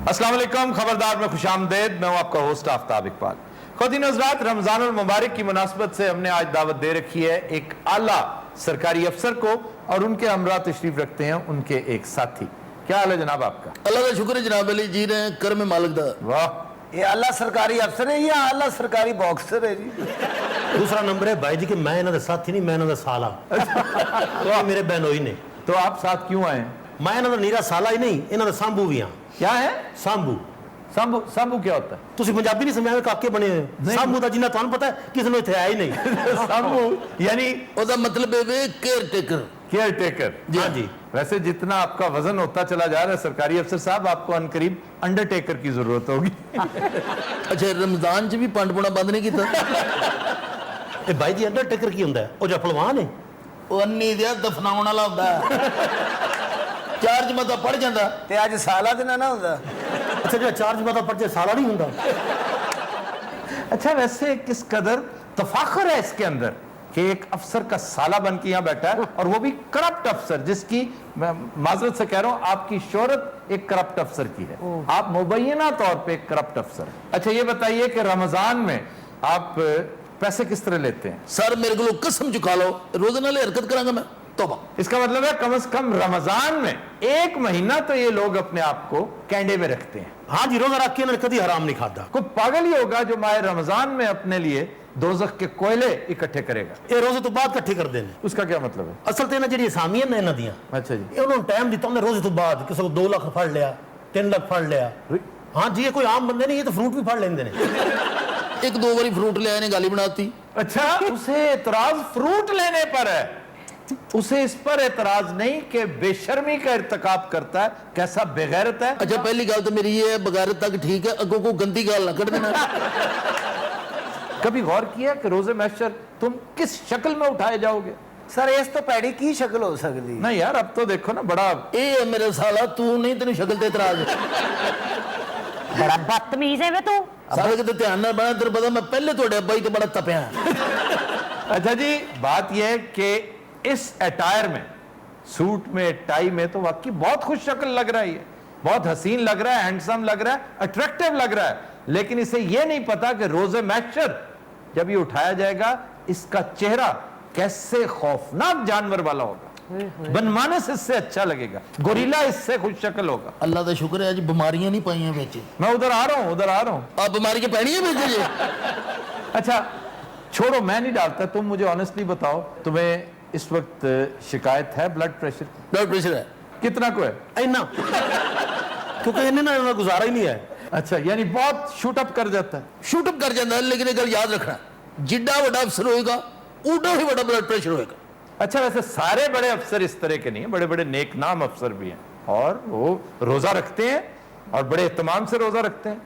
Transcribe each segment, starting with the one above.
अस्सलाम वालेकुम, खबरदार में खुशामदेद। मैं हूं आपका होस्ट आफ्ताब इकबाल। ख़वातीन हज़रात, रमज़ानुल मुबारक की मुनासबत से हमने आज दावत दे रखी है एक आला सरकारी अफसर को, और उनके हमरा तशरीफ रखते हैं उनके एक साथी। क्या हाल है जनाब आपका? अल्लाह का शुक्र है जनाब अली जी रहे हैं कर में मालिक दा। वाह, ये आला सरकारी अफसर है या आला सरकारी बॉक्सर है जी? दूसरा नंबर है भाई जी कि मैं इन्होंने साथी नहीं, मैं इन्होंने साला। तो मेरे बहनोई ने तो आप साथ क्यों आए? मैं इन्होंने नीरा साला ही नहीं, इन्होंने सांबू भी हाँ। क्या है सांबू सांबू? सांबू क्या होता है? तुसी पंजाबी नहीं समझा काके बने हुए सांबू दा जिन्ना तुहानू पता है किसी ने इत्थे आया ही नहीं। सांबू यानी ओदा मतलब है केयर टेकर। Care taker. हाँ जी। वैसे जितना आपका वजन होता चला जा रहा है सरकारी अफसर साहब, आपको अनकरीब अंडरटेकर की जरूरत होगी। अच्छा रमजान च भी पंड पुना बंद नहीं किया? ए भाई जी अंडरटेकर की हुंदा है? ओ जो पहलवान है वो अन्नी दिया दफनाउण वाला हुंदा चार्ज मता पड़ जांदा ते आज साला दिन ना होता। अच्छा जो चार्ज में पड़ जाए साला नहीं हुंदा। अच्छा, वैसे किस कदर तफाखर है इसके अंदर कि एक अफसर का साला बन के यहाँ बैठा है, और वो भी करप्ट अफसर, जिसकी मैं माजरत से कह रहा हूँ आपकी शोहरत एक करप्ट अफसर की है, आप मुबैना तौर पे एक करप्ट अफसर है। अच्छा ये बताइए कि रमजान में आप पैसे किस तरह लेते हैं? सर मेरे को कसम चुका लो रोज नाले हरकत करांगा मैं तौबा। इसका मतलब है कम से कम रमजान में एक महीना तो ये लोग अपने आप को कैंडे में रखते हैं। हाँ जी, रोजा रख के इन्होंने कभी हराम नहीं खाता। कोई पागल ही होगा जो माह रमजान में अपने लिए दोजख के कोयले इकट्ठे करेगा। ये रोजे तो बाद इकट्ठे कर देने। उसका क्या मतलब है? असल तो इन्हें जी असामियां ने इन्हों दियां, अच्छा जी, ये उन्होंने टाइम दिता उन्हें रोजे तो बाद किसी को 2 लाख फड़ लिया, 3 लाख फड़ लिया। हाँ जी, ये कोई आम बंदे नहीं, ये तो फ्रूट भी फड़ लेंदे ने। एक दो बारी फ्रूट ले आए ने गाली बनाती। अच्छा उसे एतराज फ्रूट लेने पर है, उसे इस पर एतराज नहीं कि बेशर्मी का इर्तिकाब करता है, कैसा बेगैरत है। अच्छा पहली गल तो मेरी ये है बगैरत तक ठीक है, अगों को गंदी गाल ना कट देना। कभी गौर किया कि रोजे महशर तुम किस शक्ल में उठाए जाओगे? सर इस तो पैड़ी की शक्ल हो सकती? नहीं यार, अब तो देखो ना, बड़ा ए है मेरे साला तू नहीं तेरी शक्ल ते इतराज है। बड़ा बदतमीज है वे तू। सारे किते ध्यान ना बना, तेरे पता मैं पहले तोड़े अब्बा ही तो बड़ा तपया। अच्छा जी, बात यह है कि इस अटायर में, सूट में, टाई में तो वाकई बहुत खुश शक्ल लग रहा है, ये बहुत हसीन लग रहा है, हैंडसम लग रहा है, अट्रैक्टिव लग रहा है, लेकिन इसे यह नहीं पता कि रोजे महशर जब ये उठाया जाएगा इसका चेहरा कैसे खौफनाक जानवर वाला होगा। बनमाने से इससे अच्छा लगेगा, गोरिल्ला इससे खुश शक्ल होगा। अल्लाह का शुक्र है आज बीमारियां नहीं पाई हैं बेचे। मैं उधर आ रहा हूं, उधर आ रहा हूं। आप बीमारी के पैनी है बेचे जी। अच्छा छोड़ो, मैं नहीं डालता, तुम मुझे ऑनेस्टली बताओ, तुम्हें इस वक्त शिकायत है ब्लड प्रेशर? ब्लड प्रेशर है कितना को है? इन्ना क्योंकि इन्हें ना गुजारा ही नहीं है। अच्छा, यानी बहुत शूट अप कर जाता है। शूटअप कर जाता है, लेकिन एक गल याद रखना, जिड्डा बड़ा अफसर होएगा उड़ा ही बड़ा ब्लड प्रेशर होएगा। अच्छा वैसे सारे बड़े अफसर इस तरह के नहीं है, बड़े बड़े नेक नाम अफसर भी हैं, और वो रोजा रखते हैं और बड़े एहतमाम से रोजा रखते हैं,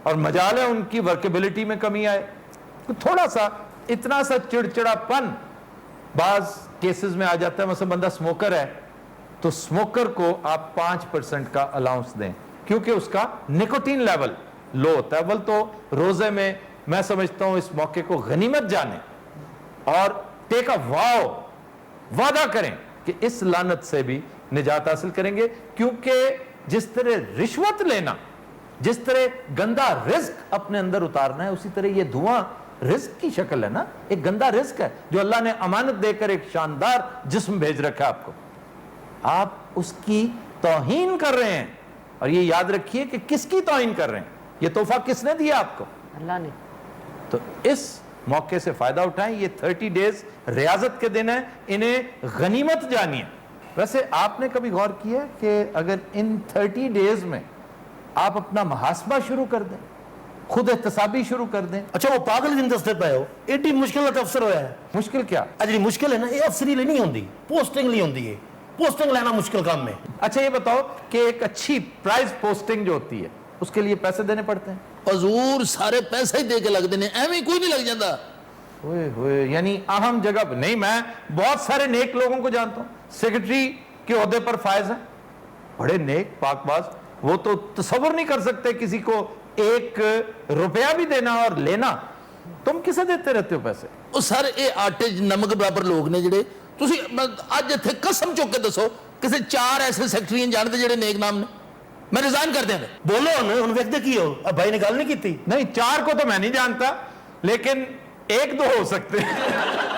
और मजाल है उनकी वर्केबिलिटी में कमी आए तो थोड़ा सा इतना सा चिड़चिड़ापन बाज केसेस में आ जाता है। मतलब बंदा स्मोकर है तो स्मोकर को आप 5% का अलाउंस दें, क्योंकि उसका निकोटीन लेवल लो होता है। अव्वल तो रोजे में मैं समझता हूं इस मौके को गनीमत जाने और टेक अ वादा करें कि इस लानत से भी निजात हासिल करेंगे, क्योंकि जिस तरह रिश्वत लेना, जिस तरह गंदा रिस्क अपने अंदर उतारना है, उसी तरह ये धुआं रिस्क की शक्ल है ना, एक गंदा रिस्क है जो अल्लाह ने अमानत देकर एक शानदार जिस्म भेज रखा है आपको, आप उसकी तौहीन कर रहे हैं। और ये याद रखिए कि किसकी तौहीन कर रहे हैं, ये तोहफा किसने दिया आपको? अल्लाह ने। तो इस मौके से फायदा उठाएं, ये 30 डेज रियाजत के दिन है, इन्हें गनीमत जानिए। वैसे आपने कभी गौर किया कि अगर इन 30 डेज में आप अपना मुहासबा शुरू कर दें, खुद एहतसाबी शुरू कर दें। अच्छा वो पागल दिन दसते पे हो, एडी मुश्किल अफसर होया है। मुश्किल क्या? अजी मुश्किल है ना, ये अफसरी लिए नहीं होती, पोस्टिंग ली होती है, पोस्टिंग लेना मुश्किल काम है। अच्छा ये बताओ कि एक अच्छी प्राइज पोस्टिंग जो होती है उसके लिए पैसे देने पड़ते हैं? हजूर सारे पैसे ही दे के लगते हैं, एवं कोई नहीं लग जाता। ओए होए, यानी अहम जगह पर नहीं। मैं बहुत सारे नेक लोगों को जानता हूं, सेक्रेटरी के ओहदे पर फायज है, बड़े नेक पाकबाज, वो तो तसव्वुर नहीं कर सकते किसी को 1 रुपया भी देना और लेना। तुम किसे देते रहते हो पैसे? ਉਹ ਸਰ ਇਹ ਆਟੇ 'ਚ ਨਮਕ ਬਰਾਬਰ ਲੋਕ ਨੇ ਜਿਹੜੇ ਤੁਸੀਂ ਅੱਜ ਇੱਥੇ ਕਸਮ ਚੁੱਕ ਕੇ ਦੱਸੋ ਕਿਸੇ 4 ਐਸੇ ਸੈਕਟਰੀਆਂ ਜਾਣਦੇ ਜਿਹੜੇ ਨੇਕ ਨਾਮ ਨੇ? ਮੈਂ ਰਿਜ਼ਾਈਨ ਕਰ ਦਿਆਂ ਬੋਲੋ ਹੁਣ ਵੇਖਦੇ ਕੀ ਹੋ ਆ ਭਾਈ ਨੇ ਗੱਲ ਨਹੀਂ ਕੀਤੀ नहीं 4 को तो मैं नहीं जानता, लेकिन 1 2 हो सकते हैं।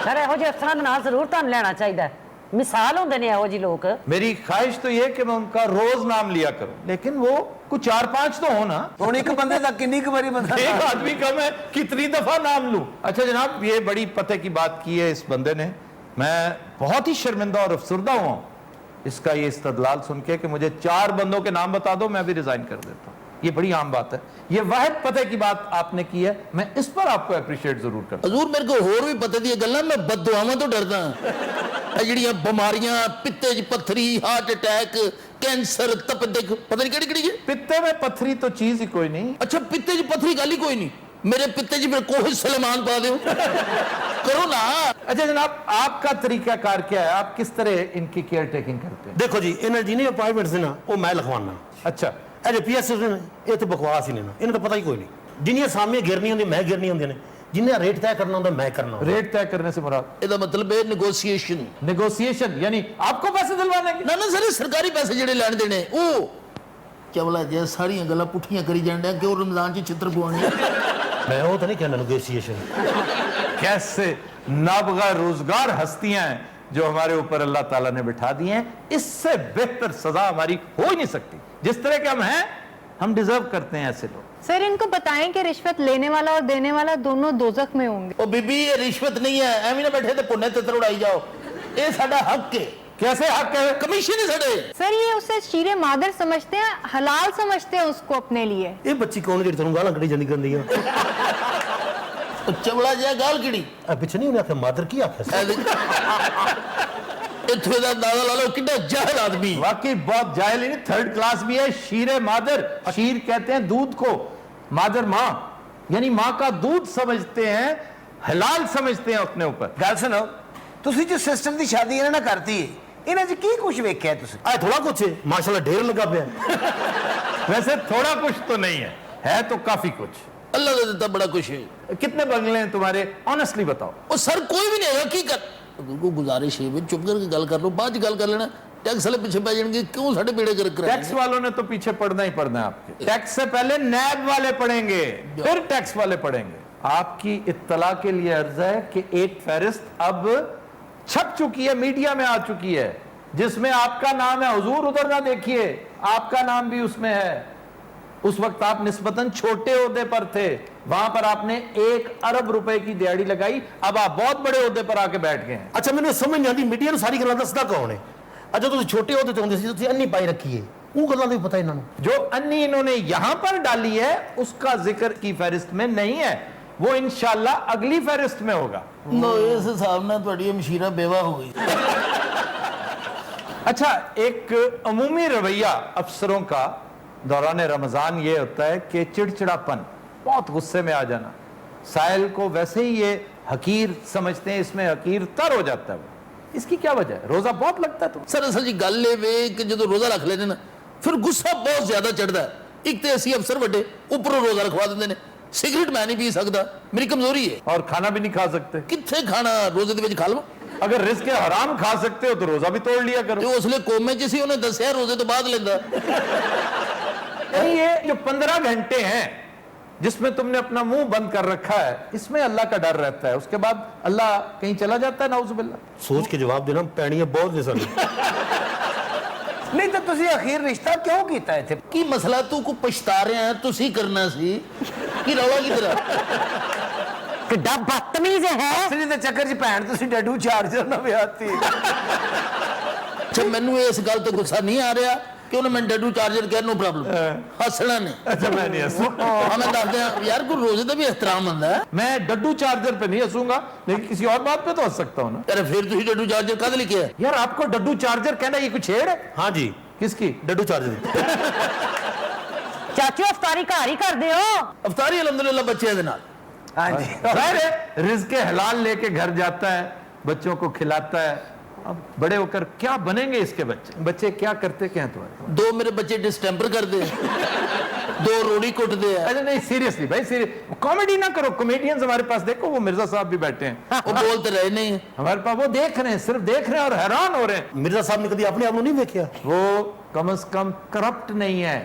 ਸਰ ਇਹੋ ਜਿਹੇ ਅਫਸਰਾਂ ਦੇ ਨਾਲ ਜ਼ਰੂਰ ਤੁਹਾਨੂੰ ਲੈਣਾ ਚਾਹੀਦਾ ਹੈ। ਮਿਸਾਲ ਹੁੰਦੇ ਨੇ ਇਹੋ ਜਿਹੇ ਲੋਕ। मेरी ख्वाहिश तो ये कि मैं उनका रोज नाम लिया करूं, लेकिन वो कुछ 4-5 तो हो ना। ਹੁਣ ਇੱਕ ਬੰਦੇ ਦਾ ਕਿੰਨੀ ਕੁ ਵਾਰੀ ਬੰਦਾ एक आदमी कम है, कितनी दफा नाम लूं। अच्छा जनाब, ये बड़ी पते की बात की है इस बंदे ने। मैं बहुत ही शर्मिंदा और अफसरदा हुआ हूं इसका ये इस्तदलाल सुन के कि मुझे 4 बंदों के नाम बता दो, मैं भी रिजाइन कर देता हूं। ये बड़ी आम बात है। ये वाहिद पते की बात आपने की है, मैं इस पर आपको अप्रिशिएट जरूर करता ਹਜ਼ੂਰ ਮੇਰੇ ਕੋਲ ਹੋਰ ਵੀ ਪਤਾ ਦੀਆਂ ਗੱਲਾਂ, ਮੈਂ ਬਦਦੁਆਵਾਂ ਤੋਂ ਡਰਦਾ ਇਹ ਜਿਹੜੀਆਂ ਬਿਮਾਰੀਆਂ, ਪਿੱਤੇ 'ਚ ਪੱਥਰੀ, ਹਾਰਟ ਅਟੈਕ, ਕੈਂਸਰ, ਤਪਦਿਕ, ਪਤਾ ਨਹੀਂ ਕਿਹੜੀ ਕਿਹੜੀ ਹੈ। हूं। पित्ते में पत्थरी तो चीज ही कोई नहीं। ਅੱਛਾ ਪਿੱਤੇ 'ਚ ਪੱਥਰੀ ਗੱਲ ਹੀ ਕੋਈ ਨਹੀਂ, ਮੇਰੇ ਪਿੱਤੇ 'ਚ ਫਿਰ ਕੋਹ ਸਲਮਾਨ ਪਾ ਦਿਓ ਕਰੋ ਨਾ। अच्छा जनाब, आपका तरीकाकार क्या है? आप किस तरह इनकी केयर टेकिंग करते हैं? ਦੇਖੋ ਜੀ ਇਹਨਾਂ ਜਿਹਨੇ ਅਪਾਇੰਟਮੈਂਟਸ ਨੇ ਨਾ ਉਹ ਮੈਂ ਲਿਖਵਾਉਣਾ। अच्छा, ਇਹ ਜੇ ਪੀਐਸ ਨੇ ਇਹ ਤੇ ਬਕਵਾਸ ਹੀ ਨੇ ਨਾ, ਇਹਨਾਂ ਦਾ ਪਤਾ ਹੀ ਕੋਈ ਨਹੀਂ। ਜਿੰਨੀਆਂ ਸਾਮੀਆਂ ਗਿਰਨੀਆਂ ਹੁੰਦੀਆਂ ਮੈਂ ਗਿਰਨੀਆਂ ਹੁੰਦੀਆਂ ਨੇ, ਜਿੰਨੇ ਰੇਟ ਤੈਅ ਕਰਨਾ ਹੁੰਦਾ ਮੈਂ ਕਰਨਾ ਹੁੰਦਾ। रेट तय करने से मुराद ਇਹਦਾ ਮਤਲਬ ਹੈ ਨੈਗੋਸ਼ੀਏਸ਼ਨ। नेगोशिएशन, यानी आपको पैसे दिलवाने के। ਨਾ ਨਾ ਸਰ ਸਰਕਾਰੀ ਪੈਸੇ ਜਿਹੜੇ ਲੈਣ ਦੇਣੇ ਉਹ ਚਵਲਾ ਜੇ ਸਾਰੀਆਂ ਗੱਲਾਂ ਪੁੱਠੀਆਂ ਕਰੀ ਜਾਂਦੇ ਕਿਉਂ ਰਮਜ਼ਾਨ 'ਚ ਛਿੱਤਰ ਪਵਾਉਣੇ। ਮੈਂ ਉਹ ਤਾਂ ਨਹੀਂ ਕਹਿੰਦਾ ਨੈਗੋਸ਼ੀਏਸ਼ਨ। कैसे नाबगा रोजगार हस्तियां हैं जो हमारे ऊपर अल्लाह ताला ने बिठा दी हैं, इससे बेहतर सजा हमारी हो ही नहीं सकती। जिस तरह के हम हैं, हम डिजर्व करते हैं ऐसे लोग। सर इनको बताएं कि रिश्वत लेने वाला और देने वाला दोनों दोजख में होंगे। ਉਹ ਬੀਬੀ ਇਹ ਰਿਸ਼ਵਤ ਨਹੀਂ ਹੈ, ਐਵੇਂ ਨਾ ਬੈਠੇ ਤੇ ਪੁੰਨੇ ਤਿੱਤਰ ਉਡਾਈ ਜਾਓ। ਇਹ ਸਾਡਾ ਹੱਕ ਹੈ, कैसे हक है? ਕਮਿਸ਼ਨ ਹੈ ਸਾਡੇ। सर ये उसे शीरे मादर समझते हैं, हलाल समझते हैं उसको अपने लिए। ਇਹ ਬੱਚੀ ਕੌਣ ਜਿਹੜੀ ਤੁਹਾਨੂੰ ਗਾਲਾਂ ਕੱਢੀ ਜਾਂਦੀ ਗੰਦੀ ਆ? ਉਹ ਚਵਲਾ ਜਿਹਾ ਗਾਲ ਕਿਹੜੀ ਆ ਪਿੱਛੇ ਨਹੀਂ ਉਹਨੇ ਆਖਿਆ ਮਾਦਰ ਕੀ ਆਖਿਆ ਸੀ? ਇੱਥੇ ਦਾ ਦਾਦਾ ਲਾ ਲਓ ਕਿੰਨਾ ਜਾਹਿਲ ਆਦਮੀ। वाकई बहुत जाहिल नहीं, 3rd क्लास भी है। शीरे मादर, शीर कहते हैं दूध को, मादर माँ, यानी माँ का दूध समझते हैं, हलाल समझते हैं अपने ऊपर। ਗੱਲ ਸੁਣੋ, ਤੁਸੀਂ ਜੋ ਸਿਸਟਮ ਦੀ ਸ਼ਾਦੀ ਇਹਨਾਂ ਨਾਲ ਕਰਤੀ ਹੈ, ਇਹਨਾਂ 'ਚ ਕੀ ਕੁਝ ਵੇਖਿਆ ਤੁਸੀਂ? ਆ ਥੋੜਾ ਕੁਛ ਹੈ, ਮਾਸ਼ਾਅੱਲਾ ਢੇਰ ਲੱਗਾ ਪਿਆ। वैसे थोड़ा कुछ तो नहीं है तो काफी कुछ। ਅੱਲਾ ਦਾ ਦਿੱਤਾ ਬੜਾ ਕੁਛ ਹੈ। कितने बंगले हैं तुम्हारे? ऑनेस्टली बताओ। ਉਹ ਸਰ ਕੋਈ ਵੀ ਨਹੀਂ ਹੈਗਾ ਕੀ ਕਰ ਕੋ ਗੁਜ਼ਾਰਿਸ਼ ਹੈ ਵੀ ਚੁੱਪ ਕਰਕੇ ਗੱਲ ਕਰ ਲਓ, ਬਾਅਦ 'ਚ ਗੱਲ ਕਰ ਲੈਣਾ। ਟੈਕਸ ਵਾਲੇ ਪਿੱਛੇ ਪੈ ਜਾਣਗੇ, ਕਿਉਂ ਸਾਡੇ ਬੇੜੇ ਗਰਕ ਕਰਾਂਗੇ। टैक्स वालों ने तो पीछे पड़ना ही पड़ना है आपके। टैक्स से पहले नैब वाले पढ़ेंगे, फिर टैक्स वाले पढ़ेंगे। आपकी इत्तला के लिए अर्ज है कि एक फहरिस्त अब छप चुकी है, मीडिया में आ चुकी है, जिसमें आपका नाम है। हुजूर उधर ना देखिए, आपका नाम भी उसमें है। उस वक्त आप निस्बतन छोटे ओहदे पर थे, वहां पर आपने 1 अरब रुपए की दिहाड़ी लगाई, अब आप बहुत बड़े ओहदे पर आके बैठ गए हैं। ਅੱਛਾ ਮੈਨੂੰ ਸਮਝ ਨਹੀਂ ਆਉਂਦੀ ਮੀਡੀਆ ਨੂੰ ਸਾਰੀ ਗੱਲਾਂ ਦੱਸਦਾ ਕੌਣ ਹੈ? ਅੱਜ ਤੁਸੀਂ ਛੋਟੇ ਉਹਦੇ ਤੇ ਹੁੰਦੇ ਸੀ, ਤੁਸੀਂ ਅੰਨੀ ਪਾਈ ਰੱਖੀ ਹੈ, ਉਹ ਗੱਲਾਂ ਦਾ ਵੀ ਪਤਾ ਇਹਨਾਂ ਨੂੰ। जो अन्नी इन्होंने यहां पर डाली है उसका जिक्र की फहरिस्त में नहीं है, वो इंशाल्लाह अगली फहरिस्त में होगा। ਨੋ ਇਸ ਹਿਸਾਬ ਨਾਲ ਤੁਹਾਡੀ ਮਸ਼ੀਰਾ ਬੇਵਾ ਹੋ ਗਈ। अच्छा, एक अमूमी रवैया अफसरों का दौरान रमजान ये होता है कि चिड़चिड़ापन, बहुत गुस्से में आ जाना। साहिल को वैसे ही ये हकीर समझते हैं, इसमें हकीर तर हो जाता है वो। इसकी क्या वजह है? रोजा बहुत लगता है तुम्हें। ਸਰ ਅਸਲ ਜੀ ਗੱਲ ਇਹ ਵੇ ਕਿ ਜਦੋਂ ਰੋਜ਼ਾ ਰੱਖ ਲੈਂਦੇ ਨਾ ਫਿਰ ਗੁੱਸਾ ਬਹੁਤ ਜ਼ਿਆਦਾ ਚੜਦਾ ਹੈ। ਇੱਕ ਤੇ ਅਸੀਂ ਅਫਸਰ ਵੱਡੇ ਉੱਪਰੋਂ ਰੋਜ਼ਾ ਰਖਵਾ ਦਿੰਦੇ ਨੇ। ਸਿਗਰਟ ਮੈਂ ਨਹੀਂ ਪੀ ਸਕਦਾ, ਮੇਰੀ ਕਮਜ਼ੋਰੀ ਹੈ। और खाना भी नहीं खा सकते। ਕਿੱਥੇ ਖਾਣਾ ਰੋਜ਼ੇ ਦੇ ਵਿੱਚ ਖਾ ਲਵਾਂ। अगर रिस्क हराम खा सकते हो तो रोजा भी तोड़ लिया ਤੇ करो। ਉਸ ਲਈ ਕੋਮੇ 'ਚ ਸੀ, ਉਹਨੇ ਦੱਸਿਆ ਰੋਜ਼ੇ ਤੋਂ ਬਾਅਦ ਲੈਂਦਾ। नहीं, ये जो 15 घंटे हैं जिसमें तुमने अपना मुंह बंद कर रखा है, इसमें अल्लाह का डर रहता है। उसके बाद अल्लाह कहीं चला जाता है, नाउजुबिल्लाह। ਸੋਚ ਕੇ ਜਵਾਬ ਦੇਣਾ ਪੈਣੀਆਂ ਬਹੁਤ ਨੇ ਸਾਨੂੰ। ਨਹੀਂ ਤਾਂ ਤੁਸੀਂ ਅਖੀਰ ਰਿਸ਼ਤਾ ਕਿਉਂ ਕੀਤਾ ਇੱਥੇ? ਕੀ ਮਸਲਾ ਤੂੰ ਕੋ ਪਛਤਾ ਰਿਹਾ ਹੈ, ਤੁਸੀਂ ਕਰਨਾ ਸੀ ਕੀ ਰੌਲਾ ਕੀ ਤੇਰਾ? ਕਿੱਡਾ ਬਦਤਮੀਜ਼ ਹੈ। ਅਸਲੀ ਦੇ ਚੱਕਰ 'ਚ ਭੈਣ ਤੁਸੀਂ ਡੱਡੂ ਚਾਰਜਰ ਨਾ ਵਿਆਹਤੀ। ਅੱਛਾ ਮੈਨੂੰ ਇਸ ਗੱਲ ਤੋਂ ਗੁੱਸਾ ਨਹੀਂ ਆ ਰਿਹਾ ਕਿ ਉਹਨੇ ਮੈਨੂੰ ਡੱਡੂ ਚਾਰਜਰ ਕਿਹਾ, ਨੋ ਪ੍ਰੋਬਲਮ। ਹੱਸਣਾ ਨੇ। अच्छा, मैं नहीं हंसूंगा। ਹਾਂ ਮੈਂ ਦੱਸਦਾ ਯਾਰ ਕੋਈ ਰੋਜ਼ੇ ਦਾ ਵੀ ਇਹਤਰਾਮ ਹੁੰਦਾ ਹੈ। मैं डड्डू चार्जर पे नहीं हंसूंगा, लेकिन किसी और बात पे तो हंस सकता हूं ना। ਯਾਰ ਫਿਰ ਤੁਸੀਂ ਡੱਡੂ ਚਾਰਜਰ ਕਦ ਲਿਖਿਆ? यार आपको डड्डू चार्जर कहना ये कुछ छेड़ है? ਹਾਂ ਜੀ किसकी? ਡੱਡੂ ਚਾਰਜਰ। ਚਾਚੂ ਅਫਤਾਰੀ ਘਰ ਹੀ ਕਰਦੇ ਹੋ। ਅਫਤਾਰੀ ਅਲਹਮਦੁਲਿल्लाह ਬੱਚਿਆਂ ਦੇ ਨਾਲ। ਹਾਂਜੀ अरे रिज़्क़ हलाल लेके घर जाता है, बच्चों को खिलाता है। अब बड़े होकर क्या बनेंगे इसके बच्चे? बच्चे क्या करते क्या हैं तुम्हारे? ਦੋ ਮੇਰੇ ਬੱਚੇ ਡਿਸਟੈਂਪਰ ਕਰਦੇ, ਦੋ ਰੋੜੀ ਕੁੱਟਦੇ ਆ। अरे नहीं, सीरियसली भाई, सीरियस कॉमेडी ना करो। कॉमेडियंस हमारे पास देखो, वो मिर्जा साहब भी बैठे हैं, ਉਹ ਬੋਲ ਤੇ ਰਹੇ ਨਹੀਂ। हमारे पास वो देख रहे हैं, सिर्फ देख रहे हैं और हैरान हो रहे हैं। ਮਿਰਜ਼ਾ ਸਾਹਿਬ ਨੇ ਕਦੀ ਆਪਣੇ ਆਪ ਨੂੰ ਨਹੀਂ ਵੇਖਿਆ। वो कम से कम करप्ट नहीं है,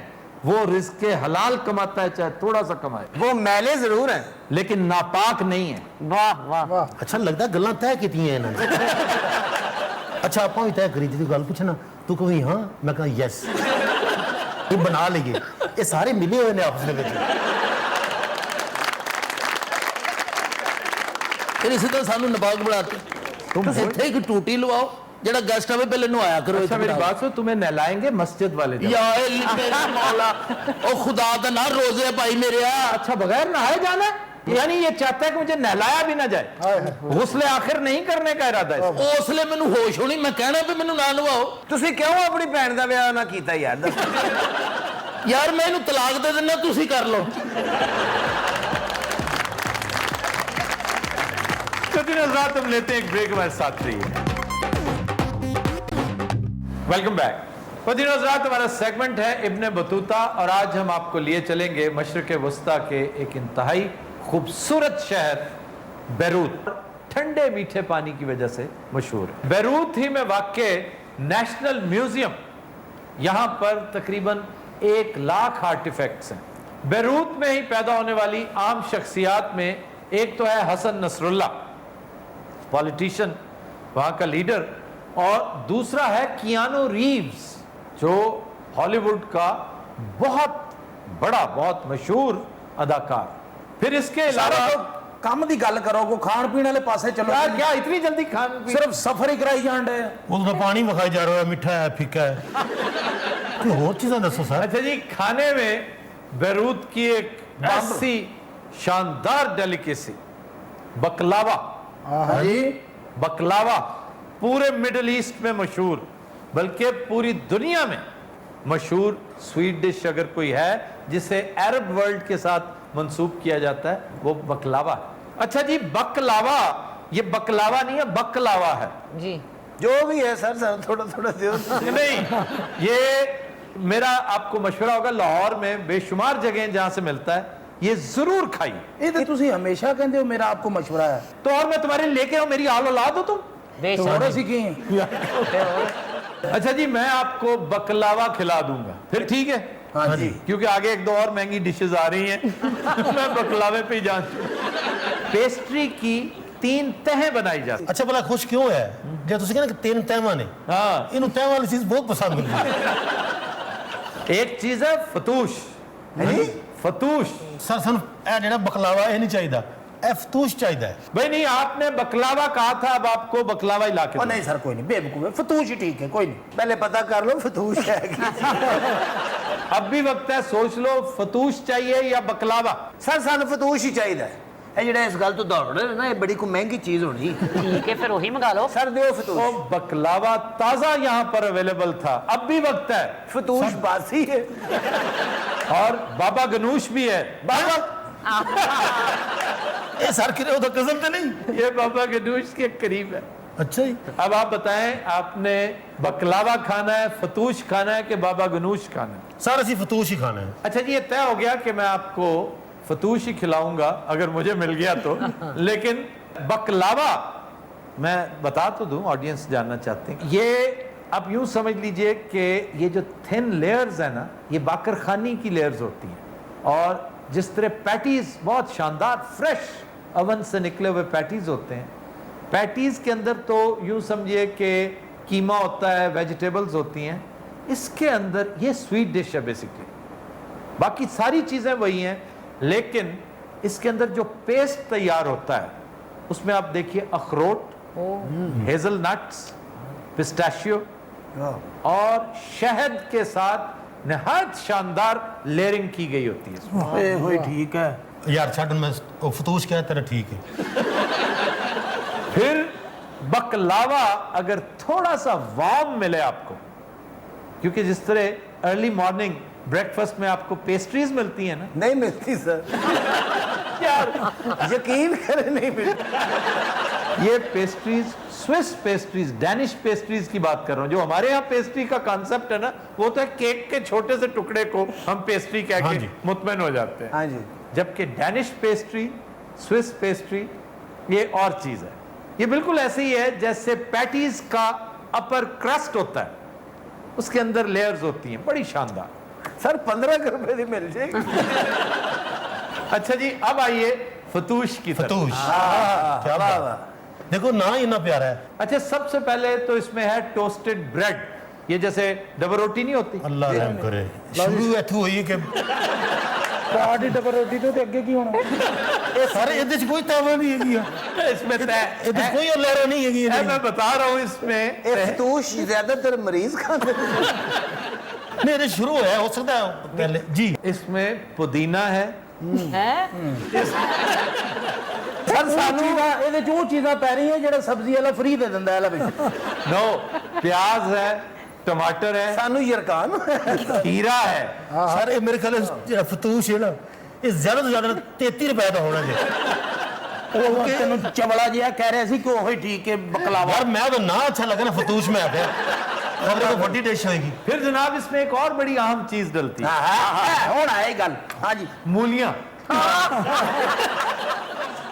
وہ رزق حلال کماتا ہے چاہے تھوڑا سا کمائے, وہ میلے ضرور ہیں لیکن ناپاک نہیں ہے. واہ واہ اچھا لگتا گلاں طے کیتی ہیں انہاں نے. اچھا آپ بھی طے کری تھی گل پوچھنا تو کہیں ہاں میں کہا یس یہ بنا لئیے یہ سارے ملے ہوئے نے آپس میں. پھر اسی طرح سانو نپاک بڑھاتے اتنے ایک ٹوٹی لواؤ جڑا گیسٹ آوے پہلے نوایا کرو. اچھا میری بات سو, تمہیں نہلائیں گے مسجد والے جب. یا میرے مولا او خدا دا نہ روزے بھائی میرے. اچھا بغیر نہائے جانا ہے, یعنی یہ چاہتا ہے کہ مجھے نہلایا بھی نہ جائے, غسل آخر نہیں کرنے کا ارادہ ہے. اس لیے مینوں ہوش ہونی, میں کہنا بھی مینوں نہ نواؤ. ਤੁਸੀਂ ਕਿਉਂ ਆਪਣੀ ਭੈਣ ਦਾ ਵਿਆਹ ਨਾ ਕੀਤਾ ਯਾਰ ਦੱਸੋ. یار میں انہوں طلاق دے دینا تسی کر لو. حضرات ہم لیتے ہیں ایک بریک, ہمارے ساتھ رہیے. Welcome back. قدیر حضرات ہمارا سیگمنٹ ہے ابن بطوطہ, اور آج ہم آپ کو لیے چلیں گے مشرق وسطیٰ کے ایک انتہائی خوبصورت شہر بیروت. ٹھنڈے میٹھے پانی کی وجہ سے مشہور ہے. بیروت ہی میں واقع نیشنل میوزیم, یہاں پر تقریباً 1,00,000 آرٹیفیکٹس ہیں. بیروت میں ہی پیدا ہونے والی عام شخصیات میں ایک تو ہے حسن نصر اللہ, پولیٹیشین, وہاں کا لیڈر, اور دوسرا ہے کیانو ریوز جو ہالی ووڈ کا بہت بڑا بہت مشہور اداکار. پھر اس کے علاوہ کام دی گل کرو کو کھان پینے والے پاسے چلو. کیا اتنی جلدی کھان پی, صرف سفر ہی کرائی جان رہے. وہ تو پانی بکھائی جا رہا ہے, میٹھا ہے, پھیکا ہے, کوئی اور چیزیں دسو سر. اچھا جی, کھانے میں بیروت کی ایک ایسی شاندار ڈیلیکیسی بکلاوا. بکلاوا پورے مڈل ایسٹ میں مشہور, بلکہ پوری دنیا میں مشہور سویٹ ڈش اگر کوئی ہے جسے عرب ورلڈ کے ساتھ منسوب کیا جاتا ہے وہ بکلاوا ہے. اچھا جی, بکلاوا یہ بکلاوا نہیں ہے, بکلاوا ہے. جی جو بھی ہے سر تھوڑا تھوڑا دیو. نہیں, یہ میرا آپ کو مشورہ ہوگا, لاہور میں بے شمار جگہیں جہاں سے ملتا ہے, یہ ضرور کھائیے. یہ تو تسی ہمیشہ کہندے ہو میرا آپ کو مشورہ ہے. تو اور میں تمہارے لے کے آؤں, میری آل اولاد ہو تم. بے شک. تھوڑے سیکھی اچھا جی, میں آپ کو بکلاوا کھلا دوں گا, پھر ٹھیک ہے, ہاں جی, کیونکہ آگے ایک دو اور مہنگی ڈشز آ رہی ہیں. میں بکلاوے پہ جان. پیسٹری کی 3 تہیں بنائی جاتی. اچھا بلا خوش کیوں ہے جب تسی کہنا کہ 3 تہواں نے, ہاں, انہوں تہواں والی چیز بہت پسند ہے. ایک چیز ہے فتوش. فتوش سر سن اے جڑا بکلاوا یہ نہیں چاہیے, اے فتوش چاہیے. بھائی نہیں, آپ نے بکلاوا کہا تھا, اب آپ کو بکلاوا ہی لا کے او دوں. نہیں سر کوئی نہیں, بے وقوف ہے, فتوش ہی ٹھیک ہے, کوئی نہیں. پہلے پتہ کر لو فتوش ہے. اب بھی وقت ہے, سوچ لو فتوش چاہیے یا بکلاوا. سر سانو فتوش ہی چاہیے. یہ جڑا اس گل تو دوڑ رہے نا, یہ بڑی کوئی مہنگی چیز ہونی. ٹھیک ہے, پھر وہی منگا لو. سر دیو فتوش. وہ بکلاوا تازہ یہاں پر اویلیبل تھا, اب بھی وقت ہے. فتوش باسی ہے. اور بابا گنوش بھی ہے. بابا اے سر کرے ہو تو قسم تے نہیں. یہ بابا گنوش کے قریب ہے. اچھا جی, اب آپ بتائیں, آپ نے بکلاوا کھانا ہے, فتوش کھانا ہے کہ بابا گنوش کھانا ہے؟ سر اسی فتوش ہی کھانا ہے. اچھا جی, یہ طے ہو گیا کہ میں آپ کو فتوش ہی کھلاؤں گا اگر مجھے مل گیا تو. لیکن بکلاوا میں بتا تو دوں, آڈینس جاننا چاہتے ہیں. یہ آپ یوں سمجھ لیجئے کہ یہ جو تھن لیئرز ہیں نا, یہ باقر خانی کی لیئرز ہوتی ہیں. اور جس طرح پیٹیز بہت شاندار فریش اوون سے نکلے ہوئے پیٹیز ہوتے ہیں, پیٹیز کے اندر تو یوں سمجھیے کہ کیما ہوتا ہے, ویجیٹیبلز ہوتی ہیں. اس کے اندر یہ سویٹ ڈش ہے بیسکلی, باقی ساری چیزیں وہی ہیں, لیکن اس کے اندر جو پیسٹ تیار ہوتا ہے اس میں آپ دیکھیے اخروٹ, ہیزل نٹس, پسٹیشیو اور شہد کے ساتھ نہایت شاندار لیئرنگ کی گئی ہوتی ہے اس میں. اے ہوئی ٹھیک ہے یار چھاڑن میں فتوش کہہ تیرا ٹھیک ہے. پھر بکلاوا اگر تھوڑا سا وارم ملے آپ کو, کیونکہ جس طرح ارلی مارننگ بریکفاسٹ میں آپ کو پیسٹریز ملتی ہیں نا, نہیں ملتی سر, یقین کریں نہیں ملتی. یہ pastries Swiss pastries, Danish pastries کی بات کر رہا ہوں. جو ہمارے ہاں پیسٹری کا کانسیپٹ ہے نا, وہ تو ہے کیک کے چھوٹے سے ٹکڑے کو ہم پیسٹری کہہ کے مطمئن ہو جاتے ہیں. ہاں جی, جبکہ ڈینش پیسٹری, سوئس پیسٹری یہ اور چیز ہے. یہ بالکل ایسے ہی ہے جیسے پیٹیز کا اپر کرسٹ ہوتا ہے, اس کے اندر لیئرز ہوتی ہیں بڑی شاندار. ਸਰ 15 ਰੁਪਏ ਦੀ ਮਿਲ ਜਾਏਗੀ। अच्छा जी, अब आइए फतूश की तरफ। फतूश क्या बात है। देखो ना ही इतना प्यारा है। अच्छा, सबसे पहले तो इसमें है टोस्टेड ब्रेड। ये जैसे डबल रोटी नहीं होती, अल्लाह रहम करे। शुरू इत्थों हुई कि ਪਾਰਟੀ ਡਬਲ ਰੋਟੀ ਤੋਂ ਤੇ ਅੱਗੇ ਕੀ ਹੋਣਾ? ਇਹ ਸਾਰੇ ਇਹਦੇ 'ਚ ਕੋਈ ਤਾਵਾ ਨਹੀਂ ਹੈਗੀ ਆ, इसमें तय ਇਹਦੇ 'ਚ ਕੋਈ ਲਹਿਰਾ ਨਹੀਂ ਹੈਗੀ है, ਇਹਦੇ 'ਚ। मैं बता रहा हूँ इसमें ਇਹ ਫਤੂਸ਼ ਜ਼ਿਆਦਾਤਰ ਮਰੀਜ਼ ਖਾਂਦੇ ਨੇ। नहीं ये शुरू है, हो सकता है पहले जी। इसमें पुदीना है, ਹੈ ਸਰ ਸਾਨੂੰ ਇਹਦੇ ਚ ਉਹ ਚੀਜ਼ਾਂ ਪੈ ਰਹੀਆਂ ਜਿਹੜਾ ਸਬਜ਼ੀ ਵਾਲਾ ਫ੍ਰੀ ਦੇ ਦਿੰਦਾ ਹੈ ਲੈ ਬਈ। नो प्याज है, टमाटर है, ਸਾਨੂੰ ਯਰਕਾਨ खीरा है। सर ये मेरे ख्याल ਜਿਹੜਾ ਫਤੂਸ਼ ਹੈ ਨਾ ਇਹ ਜ਼ਿਆਦਾ ਤੋਂ ਜ਼ਿਆਦਾ 33 ਰੁਪਏ ਦਾ ਹੋਣਾ ਜੀ। ਉਹ ਤੈਨੂੰ ਚਵਲਾ ਜਿਹਾ ਕਹਿ ਰਿਹਾ ਸੀ ਕਿ ਉਹ ਹੀ ਠੀਕ ਹੈ ਬਕਲਾਵਾ। यार मैं तो ना अच्छा लगा ना फतूश में आते खबरें तो बड़ी डिश होगी। फिर जनाब इसमें एक और बड़ी अहम चीज डलती है, ਹੁਣ ਆਏ ਗੱਲ। ਹਾਂਜੀ मूलियां।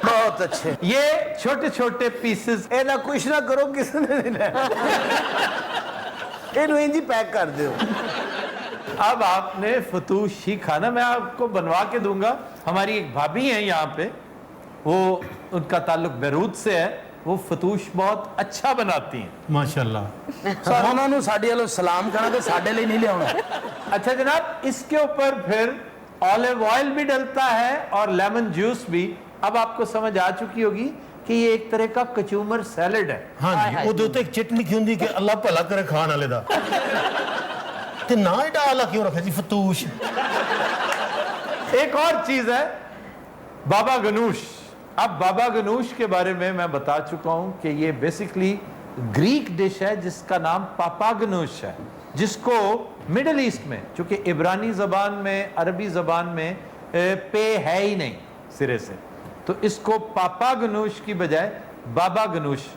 ਬਹੁਤ ਅੱਛੇ। ये छोटे छोटे पीसेस। ਇਹਦਾ ਕੁਛ ਨਾ ਕਰੋ, ਕਿਸੇ ਨੇ ਨਹੀਂ ਲੈਣਾ। ਇਹਨੂੰ ਇੰਜ ਹੀ पैक कर ਦਿਓ। अब आपने फतूश ही खाना, मैं आपको बनवा के दूंगा। हमारी एक भाभी हैं यहाँ पे, वो उनका ताल्लुक बैरूत से है, वो फतूश बहुत अच्छा बनाती हैं। माशाल्लाह। ਸਰ ਉਹਨਾਂ ਨੂੰ ਸਾਡੇ ਵੱਲੋਂ ਸਲਾਮ ਕਹਿਣਾ ਤੇ ਸਾਡੇ ਲਈ ਨਹੀਂ ਲਿਆਉਣਾ। अच्छा जनाब, इसके ऊपर फिर ऑलिव ऑयल भी डलता है और लेमन जूस भी। अब आपको समझ आ चुकी होगी कि ये एक तरह का कचूमर सैलड है। हाँ जी, ਉਹਦੇ ਉੱਤੇ ਇੱਕ ਚਿੱਟ ਲਿਖੀ ਹੁੰਦੀ ਕਿ ਅੱਲਾਹ ਭਲਾ ਕਰੇ ਖਾਣ ਵਾਲੇ ਦਾ। ਤੇ ਨਾ ਹੀ ਡਾਲਾ ਕਿਉਂ ਰੱਖਿਆ ਜੀ ਫਤੂਸ਼? एक और चीज है, बाबा गनूश। अब बाबा गनूश के बारे में मैं बता चुका हूं कि ये बेसिकली ग्रीक डिश है जिसका नाम पापा गनूश है, जिसको मिडिल ईस्ट में, चूंकि इब्रानी जबान में, अरबी जबान में पे है ही नहीं सिरे से, तो इसको पापा गनूश की बजाय बाबा गनूश,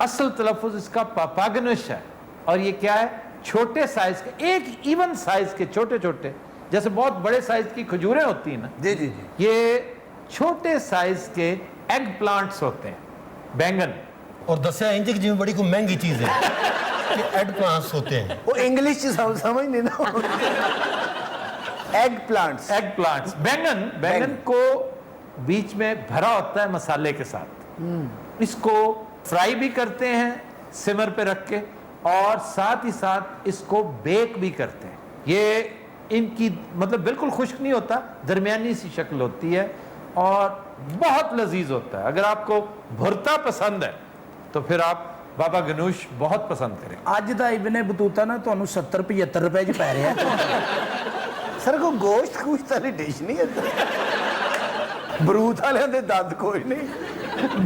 असल तलफ़ुज़ इसका पापा गनूश है। और ये क्या है, छोटे साइज के, एक इवन साइज के छोटे छोटे, जैसे बहुत बड़े साइज की खजूरें होती हैं ना, जी जी जी। ये छोटे साइज के एग प्लांट्स होते हैं, बैंगन। और दसिया इंज की जिम्मे बड़ी कोई महंगी चीज है कि एग प्लांट्स होते हैं। वो इंग्लिश च समझ नहीं ना। Egg plants. एग प्लांट्स, बैंगन। बैंगन को बीच में भरा होता है मसाले के साथ। इसको फ्राई भी करते हैं सिमर पे रख के, और साथ ही साथ इसको बेक भी करते हैं। ये इनकी मतलब बिल्कुल खुश्क नहीं होता, दरमियानी सी शक्ल होती है और बहुत लजीज होता है। अगर आपको भुरता पसंद है तो फिर आप बाबा गनूश बहुत पसंद करें। ਅੱਜ ਦਾ ਇਬਨੇ ਬਤੂਤਾ ਨਾ ਤੁਹਾਨੂੰ 70 75 ਰੁਪਏ ਚ ਪੈ ਰਿਹਾ। सर को गोश्त कुश्त वाली डिश नहीं है। बरूत वाले दे दंद कोई नहीं।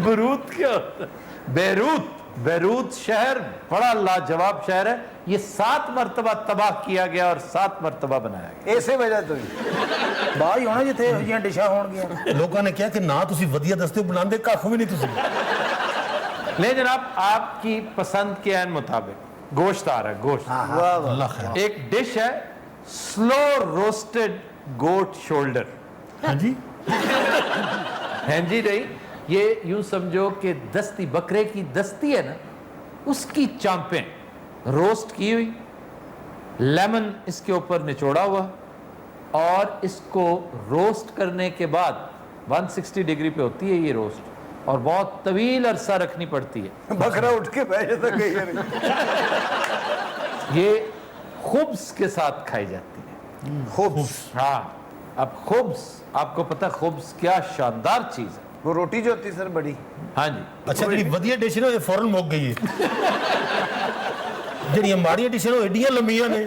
बरूत क्या होता है? बेरूत। बेरूत शहर बड़ा लाजवाब शहर है। ये 7 मरतबा तबाह किया गया और 7 मरतबा बनाया गया। ऐसे वजह तो ही। ਬਾਹਰ ਹੀ ਹੋਣਾ ਜਿੱਥੇ ਇਹੋ ਜਿਹੀਆਂ ਡਿਸ਼ਾਂ ਹੋਣਗੀਆਂ। ਲੋਕਾਂ ਨੇ ਕਿਹਾ ਕਿ ਨਾ ਤੁਸੀਂ ਵਧੀਆ ਦੱਸਦੇ ਹੋ, ਬਣਾਉਂਦੇ ਕੱਖ ਵੀ ਨਹੀਂ ਤੁਸੀਂ। ले जनाब, आपकी पसंद के एन मुताबिक गोश्त आ रहा है, गोश्त। वाह वाह। अल्लाह खैर। एक डिश है स्लो रोस्टेड गोट शोल्डर। हाँ जी, हैं जी नहीं, ये यूं समझो कि दस्ती, बकरे की दस्ती है ना, उसकी चांपें रोस्ट की हुई, लेमन इसके ऊपर निचोड़ा हुआ, और इसको रोस्ट करने के बाद 160 डिग्री पे होती है ये रोस्ट, और बहुत तवील अरसा रखनी पड़ती है। बकरा उठ के बैठ जाता कई बार। ये खुब्स के साथ खाई जाती है। खुब्स। हाँ, अब खुब्स, आपको पता है खुब्स क्या शानदार चीज है। वो रोटी जो होती है सर बड़ी। हाँ जी। अच्छा जी ਵਧੀਆ ਡਿਸ਼ ਨਾ ਇਹ ਫੌਰਨ ਮੁੱਕ ਗਈ ਹੈ। ਜਿਹੜੀਆਂ ਮਾੜੀਆਂ ਡਿਸ਼ਾਂ ਉਹ ਏਡੀਆਂ ਲੰਮੀਆਂ ਨੇ।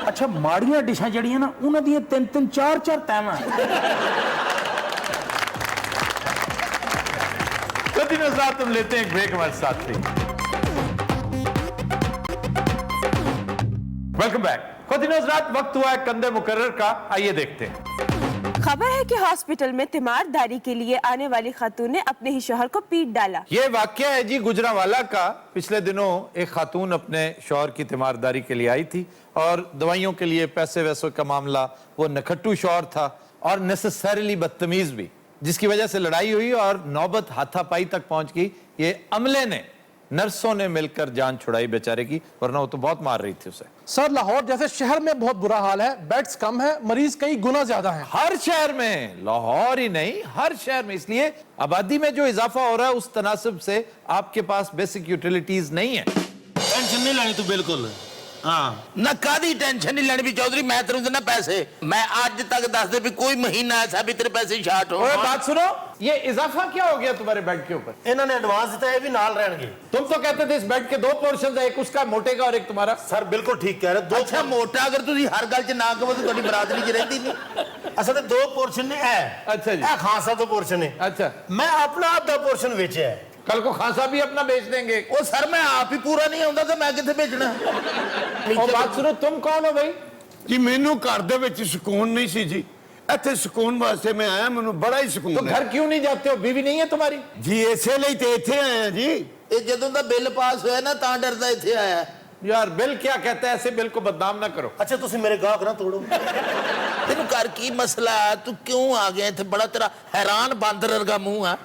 ਅੱਛਾ ਮਾੜੀਆਂ ਡਿਸ਼ਾਂ ਜਿਹੜੀਆਂ ਨਾ ਉਹਨਾਂ ਦੀਆਂ 3-3 4-4 ਤੈਵਾਂ। कंटिन्यूअस साथ हम लेते हैं एक ब्रेक हमारे साथ ही। Welcome back. कंटिन्यूअस रात, वक्त हुआ है कंधे मुकर्रर का, आइए देखते हैं। खबर है कि हॉस्पिटल में तीमारदारी के लिए आने वाली खातून ने अपने ही शौहर को पीट डाला। ये वाकया है जी गुजरांवाला का। पिछले दिनों एक खातून अपने शौहर की तीमारदारी के लिए आई थी, और दवाइयों के लिए पैसे वैसों का मामला, वो नखट्टू शौहर था और नेसेसरीली बदतमीज भी, जिसकी वजह से लड़ाई हुई और नौबत हाथापाई तक पहुंच गई। ये अमले ने नर्सों ने मिलकर जान छुड़ाई बेचारे की, वरना वो तो बहुत मार रही थी उसे। सर लाहौर जैसे शहर में बहुत बुरा हाल है, बेड्स कम है, मरीज कई गुना ज्यादा हैं। हर शहर में, लाहौर ही नहीं हर शहर में, इसलिए आबादी में जो इजाफा हो रहा है उस तनासब से आपके पास बेसिक यूटिलिटीज नहीं है। टेंशन नहीं लेनी तू बिल्कुल। हाँ ना कादी टेंशन नहीं लेनी भी चौधरी, मैं तेरे देना पैसे, मैं आज तक दस दे भी कोई महीना ऐसा भी तेरे पैसे शार्ट हो। ओए बात सुनो, ये इजाफा क्या हो गया तुम्हारे बेड के ऊपर? इन्होंने एडवांस दिता है, भी नाल रहणगे। तुम तो कहते थे इस बेड के 2 पोर्शन है, एक उसका मोटे का और एक तुम्हारा। सर बिल्कुल ठीक कह रहे हो। अच्छा मोटा अगर तुझी हर गल च ना कहो तो तुम्हारी बरादरी च रहती नहीं। असल में 2 पोर्शन ने है। अच्छा जी। ए खान साहब 2 पोर्शन है। अच्छा, मैं अपना आधा पोर्शन बेचा है। कल को खान साहब भी अपना बेच देंगे। ओ सर मैं आप ही पूरा नहीं आਉਂਦਾ तो मैं किथे भेजना। और बात सुनो, तुम कौन हो भाई? ਜੀ ਮੈਨੂੰ ਘਰ ਦੇ ਵਿੱਚ ਸਕੂਨ ਨਹੀਂ ਸੀ ਜੀ, ਇੱਥੇ ਸਕੂਨ ਵਾਸਤੇ ਮੈਂ ਆਇਆ, ਮੈਨੂੰ ਬੜਾ ਹੀ तो ਸਕੂਨ है घर क्यों नहीं जाते हो? बीवी नहीं है तुम्हारी? ਜੀ, ਇਸੇ ਲਈ ਤੇ ਇੱਥੇ ਆਏ ਆ ਜੀ। ਇਹ ਜਦੋਂ ਦਾ ਬਿੱਲ ਪਾਸ ਹੋਇਆ ਨਾ ਤਾਂ ਡਰਦਾ ਇੱਥੇ ਆਇਆ। यार बिल क्या कहता है, ऐसे बिल को बदनाम ना करो। अच्छा तुसी मेरे गाहक ना तोड़ो। ਤੈਨੂੰ ਘਰ ਕੀ ਮਸਲਾ ਹੈ? ਤੂੰ ਕਿਉਂ ਆ ਗਿਆ ਇੱਥੇ? ਬੜਾ ਤੇਰਾ ਹੈਰਾਨ ਬਾਂਦਰ ਵਰਗਾ ਮੂੰਹ ਆ।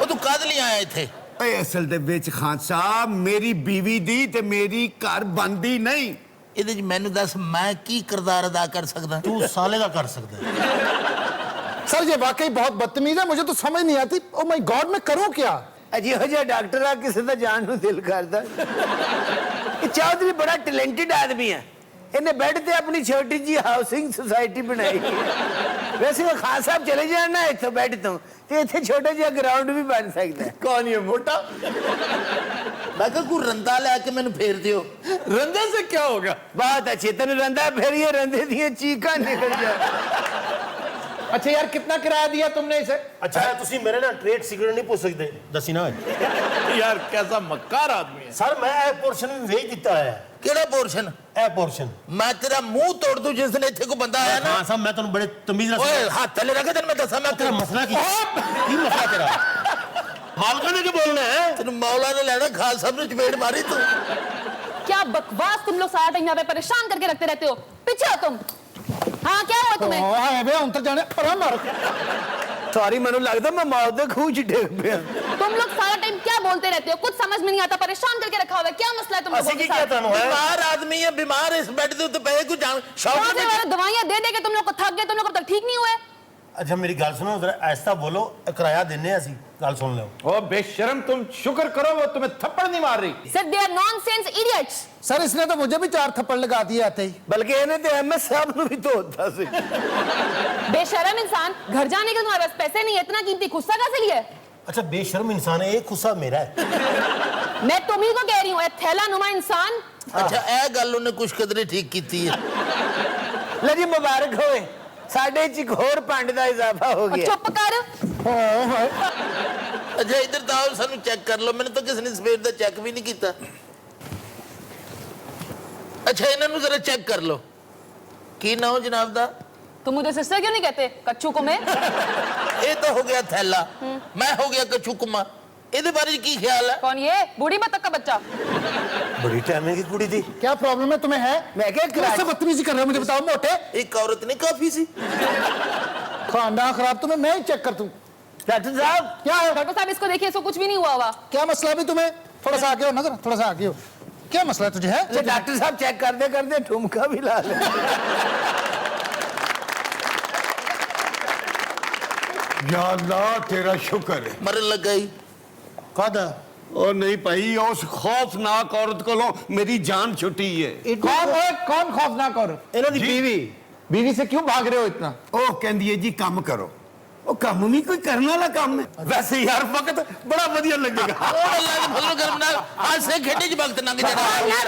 ਉਹ ਤੂੰ ਕਦ ਲਈ ਆਇਆ ਇੱਥੇ? ਓਏ ਅਸਲ ਦੇ ਵਿੱਚ ਖਾਨ ਸਾਹਿਬ ਮੇਰੀ ਬੀਵੀ ਦੀ ਤੇ ਮੇਰੀ ਘਰ ਬੰਦੀ ਨਹੀਂ। ਇਹਦੇ 'ਚ ਮੈਨੂੰ ਦੱਸ ਮੈਂ ਕੀ ਕਿਰਦਾਰ ਅਦਾ ਕਰ ਸਕਦਾ? तू साले का कर सकता है। सर ये वाकई बहुत बदतमीज है, मुझे तो समझ नहीं आती। ओ माय गॉड, मैं करूं क्या? ਅਜਿਹੋ ਜਿਹਾ ਡਾਕਟਰ ਆ ਕਿਸੇ ਦਾ ਜਾਣ ਨੂੰ ਦਿਲ ਕਰਦਾ। ਇਹ ਚੌਧਰੀ ਬੜਾ ਟੈਲੈਂਟਡ ਆਦਮੀ ਹੈ, ਇਹਨੇ ਬੈੱਡ ਤੇ ਆਪਣੀ ਛੋਟੀ ਜੀ ਹਾਊਸਿੰਗ ਸੁਸਾਇਟੀ ਬਣਾਈ ਹੈ। ਵੈਸੇ ਉਹ ਖਾਨ ਸਾਹਿਬ ਚਲੇ ਜਾਣ ਨਾ ਇੱਥੋਂ ਬੈੱਡ ਤੋਂ ਤੇ ਇੱਥੇ ਛੋਟਾ ਜਿਹਾ ਗਰਾਊਂਡ ਵੀ ਬਣ ਸਕਦਾ ਹੈ। कौन ये मोटा? ਮੈਂ ਕਿਹਾ ਕੋਈ ਰੰਦਾ ਲੈ ਕੇ ਮੈਨੂੰ ਫੇਰ ਦਿਓ। रंधे से क्या होगा? ਬਹੁਤ ਅੱਛੇ, ਤੈਨੂੰ ਰੰਦਾ ਫੇਰੀਏ, ਰੰਦੇ ਦੀਆਂ ਚੀਕਾਂ ਨਿਕਲ ਜਾ। अच्छा यार, कितना किराया दिया तुमने इसे? अच्छा तुसी मेरे ना ट्रेड सीक्रेट नहीं पूछ सकते, दसी ना। यार कैसा मक्कार आदमी है। सर मैं ए पोर्शन भी भेज दिता है। ਕਿਹੜਾ ਪੋਰਸ਼ਨ? ए पोर्शन ਮੈਂ ਤੇਰਾ ਮੂੰਹ ਤੋੜ ਦੂੰ ਜਿਸ ਦਿਨ ਇੱਥੇ ਕੋਈ ਬੰਦਾ ਆਇਆ ਨਾ। हां साहब मैं तन्नू बड़े तमीज नाल ਓਏ ਹੱਥ ਥੱਲੇ ਰੱਖ, ਤੈਨੂੰ ਮੈਂ ਦੱਸਾਂ ਮੈਂ तेरा मसला की मसला तेरा? मालका ने क्या बोलना है? ਤੈਨੂੰ मौला ने लेना, खान साहब ने चपेट मारी तू। क्या बकवास, तुम लोग सारा टाइम यहाँ पे परेशान करके रखते रहते हो। पीछे हो तुम। हाँ क्या हुआ तुम्हें? हाय बे अंतर जाने पर मार। ਸੌਰੀ, ਮੈਨੂੰ ਲੱਗਦਾ ਮੈਂ ਮੌਤ ਦੇ ਖੂਹ 'ਚ ਡਿੱਗ ਪਿਆ। तुम लोग सारा टाइम क्या बोलते रहते हो? कुछ समझ में नहीं आता, परेशान करके रखा हुआ है। क्या मसला है तुम लोगों ਅਸੀਂ के ਕੀ ਕਿਹਾ साथ? ਤੁਹਾਨੂੰ है? बीमार आदमी है, बीमार इस बेड के उत्ते पे कोई जान शौक कहाँ से नहीं। वाले दवाइयाँ दे दे के तुम लोग को थक गए, तुम लोग अब तक ठीक नहीं हुए। अच्छा मेरी गल सुनो, जरा ऐसा बोलो, किराया देने ਅਸੀਂ गल सुन लो। ओ बेशरम, तुम शुक्र करो वो तुम्हें थप्पड़ नहीं मार रही। Sir, they are nonsense idiots. Sir इसने तो मुझे भी 4 थप्पड़ लगा दिए आते ही। ਬਲਕਿ ਇਹਨੇ ਤੇ ਐਮਐਸ ਸਾਹਿਬ ਨੂੰ ਵੀ ਧੋਤਾ ਸੀ। बेशरम इंसान, घर जाने के तुम्हारे पास पैसे नहीं है, इतना कीमती गुस्सा कैसे लिया है? अच्छा बेशर्म इंसान है, एक गुस्सा मेरा है। मैं तुम्ही को कह रही हूँ, थैला नुमा इंसान। अच्छा ए गल ਉਹਨੇ ਕੁਛ ਕਦਰੇ ਠੀਕ ਕੀਤੀ ਹੈ। ਲੈ ਜੀ ਮੁਬਾਰਕ ਹੋਵੇ, ਸਾਡੇ 'ਚ ਇੱਕ ਹੋਰ ਪੰਡ ਦਾ ਇਜ਼ਾਫਾ ਹੋ और ਗਿਆ। चुप कर। ਅੱਛਾ ਇੱਧਰ ਤਾਂ ਆਓ, ਸਾਨੂੰ ਚੈੱਕ ਕਰ ਲਓ। ਮੈਨੂੰ ਤਾਂ ਕਿਸੇ ਨੇ ਸਵੇਰ ਦਾ ਚੈੱਕ ਵੀ ਨਹੀਂ ਕੀਤਾ। ਅੱਛਾ ਇਹਨਾਂ ਨੂੰ ਜ਼ਰਾ ਚੈੱਕ ਕਰ ਲਓ। ਕੀ ਨਾਮ ਹੋ ਜਨਾਬ ਦਾ? तुम मुझे सिस्टर क्यों नहीं कहते? कच्चू को मैं। ਇਹ ਤਾਂ ਹੋ ਗਿਆ ਥੈਲਾ, ਮੈਂ ਹੋ ਗਿਆ ਕਚੂਕਮਾ। ਇਹਦੇ ਬਾਰੇ ਕੀ ਖਿਆਲ ਹੈ? कौन ये बूढ़ी बतख का बच्चा? बड़ी टाइम की कुड़ी थी। क्या प्रॉब्लम है तुम्हें? है ਮੈਂ ਕਿਹਾ कैसे ਕਰਾची बदतमीजी कर रहे हो? मुझे बताओ मोटे। ਇੱਕ ਔਰਤ ਨੇ ਕਾਫੀ ਸੀ। खाना खराब तुम्हें मैं ही चेक कर दूं। ਡਾਕਟਰ ਸਾਹਿਬ क्या है? डॉक्टर साहब इसको देखिए, इसको कुछ भी नहीं हुआ हुआ। क्या मसला भी तुम्हें? थोड़ा सा आगे हो ना, जरा थोड़ा सा आगे हो। क्या मसला है तुझे? है ਅੱਛਾ ਡਾਕਟਰ ਸਾਹਿਬ ਚੈੱਕ ਕਰਦੇ ਕਰਦੇ ਠੁਮਕਾ ਵੀ ਲਾ ਲੈ। या अल्लाह तेरा शुक्र है। ਮਰਨ ਲੱਗਾ ਹੀ। कादा और नहीं भाई, उस खौफनाक औरत को मेरी जान छुट्टी है। कौन खौफनाक औरत? इन्हों दी बीवी। बीवी से क्यों भाग रहे हो इतना? ਉਹ ਕਹਿੰਦੀ ਹੈ ਜੀ ਕੰਮ ਕਰੋ। ਉਹ ਕੰਮ ਵੀ ਕੋਈ ਕਰਨ ਵਾਲਾ ਕੰਮ ਹੈ। ਵੈਸੇ ਯਾਰ ਵਕਤ ਬੜਾ ਵਧੀਆ ਲੱਗੇਗਾ। ਉਹ ਅੱਲਾ ਦੇ ਫਜ਼ਲ ਕਰਮ ਨਾਲ ਹਾਸੇ ਖੇਡੇ ਚ ਵਕਤ ਲੰਘ ਜਾਣਾ।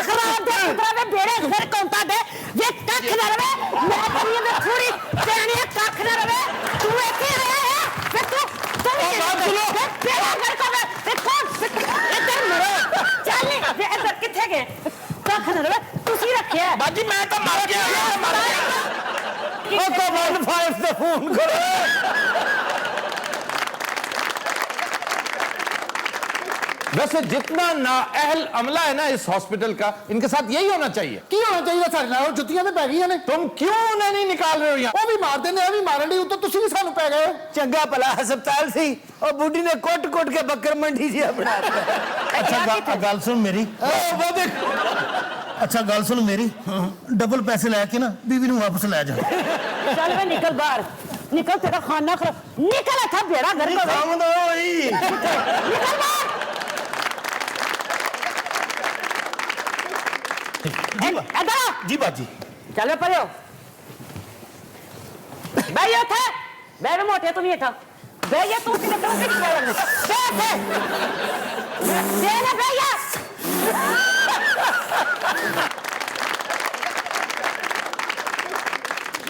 खराब दे पुत्रा दे बेड़े घर कोंता दे ये कख न रवे। मैं करिए में थोड़ी तेरी कख न रवे। तू ऐसे आया है वे तू बात सुनो बेड़ा घर को वे कौन इधर मरो चलने वे इधर किथे गए? कख न रवे तुसी रखे है ਬਾਜੀ ਮੈਂ ਤਾਂ ਮਰ ਗਿਆ। ਉਹ ਤਾਂ 15 ਤੇ ਫੋਨ ਕਰੋ। वैसे जितना नाअहल अमला है ना इस हॉस्पिटल का, इनके साथ यही होना चाहिए। ਕੀ ਹੋਣਾ ਚਾਹੀਦਾ ਸਾਡੇ ਨਾਲ? ਜੁੱਤੀਆਂ ਤੇ ਪੈ ਗਈਆਂ ਨੇ। तुम क्यों उन्हें नहीं निकाल रहे हो यहाँ? ਉਹ ਵੀ ਮਾਰਦੇ ਨੇ, ਇਹ ਵੀ ਮਾਰਨ ਦੀ, ਉੱਤੋਂ ਤੁਸੀਂ ਵੀ ਸਾਨੂੰ ਪੈ ਗਏ। ਚੰਗਾ ਭਲਾ ਹਸਪਤਾਲ ਸੀ, ਉਹ ਬੁੱਢੀ ਨੇ ਕੁੱਟ-ਕੁੱਟ ਕੇ ਬੱਕਰ ਮੰਡੀ ਜਿਹਾ ਬਣਾਤਾ। ਅੱਛਾ ਗੱਲ ਸੁਣ ਮੇਰੀ, वो देख, ਅੱਛਾ ਗੱਲ ਸੁਣ ਮੇਰੀ, ਡਬਲ ਪੈਸੇ ਲੈ ਕੇ ਨਾ ਬੀਵੀ ਨੂੰ ਵਾਪਸ ਲੈ ਜਾ। चल वे निकल बाहर, निकल, तेरा खाना खराब, निकल था बेड़ा घर का निकल बाहर। इधर आ। जी बाजी। चल परे हो, भाई था मैं मोटे तू भी था भैया, तू भैया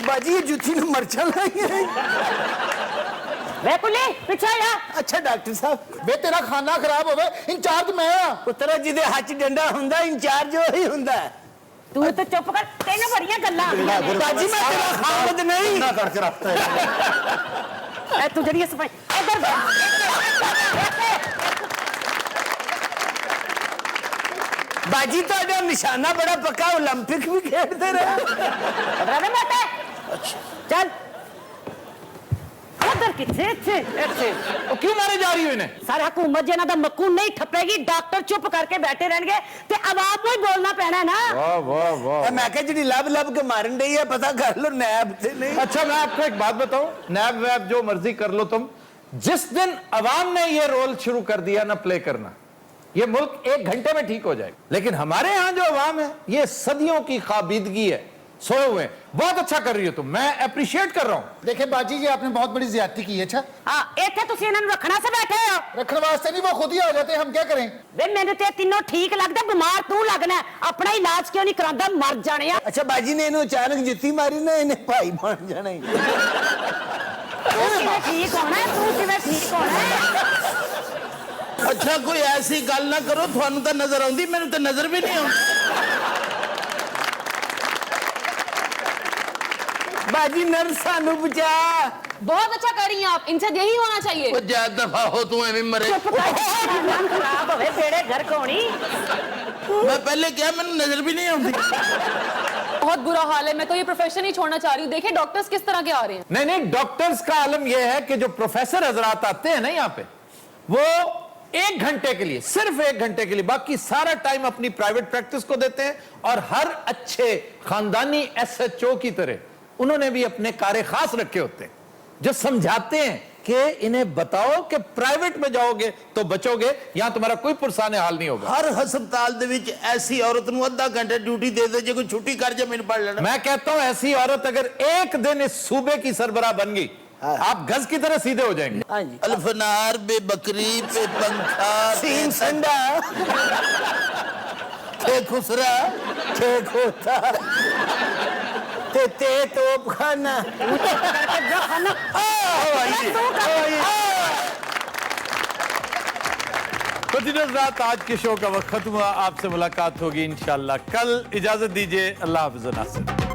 ਬਾਜੀ ਇਹ ਜੁੱਤੀ ਨੂੰ ਮਰਚਾਂ ਲਾਈਆਂ। वे कुली पीछे आ। ਅੱਛਾ ਡਾਕਟਰ ਸਾਹਿਬ, ਵੇ ਤੇਰਾ ਖਾਨਾ ਖਰਾਬ ਹੋਵੇ, ਇੰਚਾਰਜ ਮੈਂ ਆ। ਪੁੱਤਰਾ ਜਿਹਦੇ ਹੱਥ 'ਚ ਡੰਡਾ ਹੁੰਦਾ ਇੰਚਾਰਜ ਉਹੀ ਹੁੰਦਾ। तू तो चुप कर, तेन बड़िया गल्लां ਬਾਜੀ ਮੈਂ ਤੇਰਾ ਖਾਮਦ ਨਹੀਂ। ਨਾ ਕਰਕੇ ਰੱਖਤਾ ਹੈ। तू जड़ी सफाई इधर ਬਾਜੀ ਤੁਹਾਡਾ ਨਿਸ਼ਾਨਾ ਬੜਾ ਪੱਕਾ, 올림픽 ਵੀ ਖੇਡਦੇ ਰਹੇ। बेटे चल उधर किथे वो क्यों मारे जा रही हो इन्हें? सारा हुकूमत जे ना मक्कू नहीं ठप्पेगी, डॉक्टर चुप करके बैठे रहेंगे ते आवाम को ही बोलना पैना ना। वाह वाह वाह। ਇਹ ਮੈਂ ਕਿਹਾ ਜਿਹੜੀ ਲੱਭ ਕੇ ਮਾਰਨ ਡਈ ਹੈ, ਪਤਾ ਕਰ ਲੋ ਨੈਬ ਤੇ नहीं। अच्छा मैं आपको एक बात बताऊं, नैब वैब जो मर्जी कर लो तुम, जिस दिन अवाम ने ये रोल शुरू कर दिया ना प्ले करना, ये मुल्क 1 घंटे में ठीक हो जाएगा। लेकिन हमारे यहाँ जो अवाम है ये सदियों की खाबीदगी है, सोए हुए हैं। बहुत अच्छा कर रही हो तुम, मैं अप्रिशिएट कर रहा हूं। देखिए बाजी जी, आपने बहुत बड़ी ज्यादती की है। अच्छा हां इथे तुसी इन्हां नूं रखना से बैठे हो, रखने वास्ते नहीं, वो खुद ही हो जाते हैं, हम क्या करें? वे मैंने ते तीनों ठीक लगदा, बीमार तू लगना है, अपना इलाज क्यों नहीं करांदा, मर जाने आ। ਅੱਛਾ ਬਾਜੀ ਨੇ ਇਹਨੂੰ ਅਚਾਨਕ ਜੁੱਤੀ ਮਾਰੀ ਨਾ, ਇਹਨੇ ਭਾਈ ਬਣ ਜਾਣਾ ਹੀ। तू किवें ठीक होना है, तू किवें ठीक होना है। अच्छा कोई ऐसी गल ना करो, थानू तो नजर आउंदी, मैनू तो नजर भी नहीं आउंदी। ਬਾਜੀ ਨਰਸ ਸਾਨੂੰ ਬਚਾ। बहुत अच्छा कर रही हैं आप, इनसे यही होना चाहिए। वो ज्यादा दफा हो तू एवं मरे। चुप कर, मन खराब होवे बेड़े घर कोणी। मैं पहले क्या, मैनू नजर भी नहीं आउंदी। बहुत बुरा हाल है, मैं तो ये प्रोफेशन ही छोड़ना चाह रही हूँ। देखिए डॉक्टर्स किस तरह के आ रहे हैं। नहीं नहीं, डॉक्टर्स का आलम यह है कि जो प्रोफेसर हजरात आते हैं ना यहाँ पे, वो 1 घंटे के लिए, सिर्फ 1 घंटे के लिए, बाकी सारा टाइम अपनी प्राइवेट प्रैक्टिस को देते हैं। और हर अच्छे खानदानी SHO की तरह उन्होंने भी अपने कार्य खास रखे होते हैं, जो समझाते हैं कि इन्हें बताओ कि प्राइवेट में जाओगे तो बचोगे, यहां तुम्हारा कोई पुरसाने हाल नहीं होगा। हर हस्पताल दे विच ऐसी औरत नूं आधा घंटा ड्यूटी दे दे, जे कोई छुट्टी कर जा मैनूं पढ़ लेना। मैं कहता हूं ऐसी औरत अगर एक दिन इस सूबे की सरबराह बन गई, आप गज की तरह सीधे हो जाएंगे। हाँ जी, अल्फनार बे बकरी पे पंखा सीन संडा पे खुसरा ठीक होता ते तोप खाना। तो दिनों रात आज के शो का वक्त खत्म हुआ, आपसे मुलाकात होगी इंशाल्लाह कल। इजाजत दीजिए, अल्लाह हाफ़िज़।